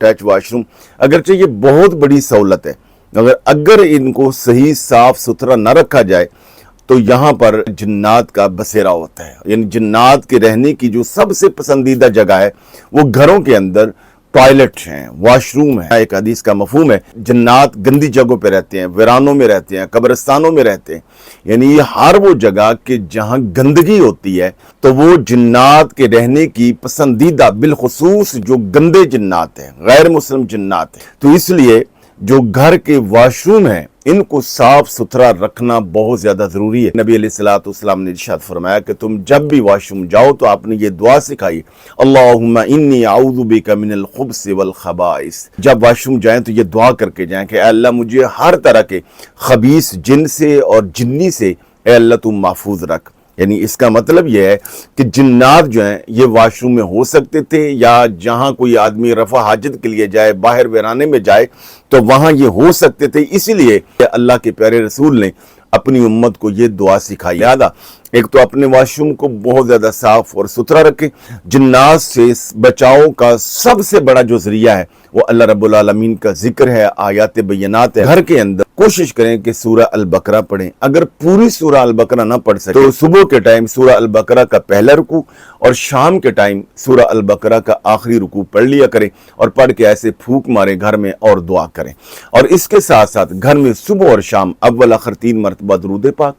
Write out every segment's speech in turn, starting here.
Attach wash room, اگرچہ یہ بہت بڑی سہولت ہے، اگر ان کو صحیح صاف ستھرا نہ رکھا جائے تو یہاں پر جنات کا بسیرا ہوتا ہے۔ یعنی جنات کے رہنے کی جو سب سے پسندیدہ جگہ ہے وہ گھروں کے اندر ٹوائلٹ ہیں، واش روم ہے۔ ایک حدیث کا مفہوم ہے جنات گندی جگہوں پہ رہتے ہیں، ویرانوں میں رہتے ہیں، قبرستانوں میں رہتے ہیں۔ یعنی یہ ہر وہ جگہ کہ جہاں گندگی ہوتی ہے تو وہ جنات کے رہنے کی پسندیدہ، بالخصوص جو گندے جنات ہیں، غیر مسلم جنات ہیں۔ تو اس لیے جو گھر کے واش روم ہیں ان کو صاف ستھرا رکھنا بہت زیادہ ضروری ہے۔ نبی علیہ السلام نے ارشاد فرمایا کہ تم جب بھی واش روم جاؤ تو آپ نے یہ دعا سکھائی، اللہم انی اعوذ بک من الخبث والخبائث۔ جب واش روم جائیں تو یہ دعا کر کے جائیں کہ اے اللہ مجھے ہر طرح کے خبیث جن سے اور جنی سے اے اللہ تم محفوظ رکھ۔ یعنی اس کا مطلب یہ ہے کہ جنات جو ہیں یہ واش روم میں ہو سکتے تھے، یا جہاں کوئی آدمی رفع حاجت کے لیے جائے، باہر ویرانے میں جائے تو وہاں یہ ہو سکتے تھے۔ اسی لیے کہ اللہ کے پیارے رسول نے اپنی امت کو یہ دعا سکھائی۔ لہذا ایک تو اپنے واش روم کو بہت زیادہ صاف اور ستھرا رکھیں۔ جنات سے بچاؤ کا سب سے بڑا جو ذریعہ ہے وہ اللہ رب العالمین کا ذکر ہے، آیات بینات ہے۔ گھر کے اندر کوشش کریں کہ سورہ البقرہ پڑھیں۔ اگر پوری سورہ البقرہ نہ پڑھ سکے تو صبح کے ٹائم سورہ البقرہ کا پہلا رکوع اور شام کے ٹائم سورہ البقرہ کا آخری رکوع پڑھ لیا کریں، اور پڑھ کے ایسے پھونک ماریں گھر میں اور دعا کریں۔ اور اس کے ساتھ ساتھ گھر میں صبح اور شام اول آخر 3 مرتبہ درود پاک،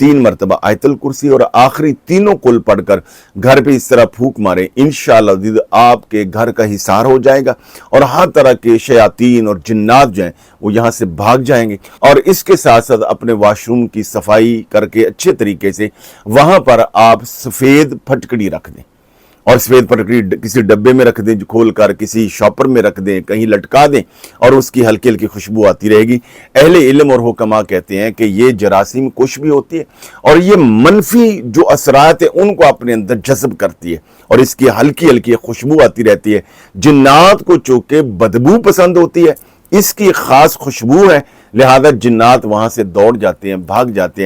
3 مرتبہ آیت الکرسی اور آخری تینوں کل پڑھ کر گھر پہ اس طرح پھونک ماریں، انشاءاللہ عزیز آپ کے گھر کا حصار ہو جائے گا اور ہر طرح کے شیاطین اور جنات جو ہیں وہ یہاں سے بھاگ جائیں گے۔ اور اس کے ساتھ ساتھ اپنے واش روم کی صفائی کر کے اچھے طریقے سے وہاں پر آپ سفید پھٹکڑی رکھ دیں، اور سفید پھٹکڑی کسی ڈبے میں رکھ دیں، کھول کر کسی شاپر میں رکھ دیں، کہیں لٹکا دیں، اور اس کی ہلکی ہلکی خوشبو آتی رہے گی۔ اہل علم اور حکماء کہتے ہیں کہ یہ جراثیم کش بھی ہوتی ہے اور یہ منفی جو اثرات ہیں ان کو اپنے اندر جذب کرتی ہے، اور اس کی ہلکی ہلکی خوشبو آتی رہتی ہے۔ جنات کو چونکہ بدبو پسند ہوتی ہے، اس کی خاص خوشبو ہے، لہذا جنات وہاں سے دوڑ جاتے ہیں، بھاگ جاتے ہیں۔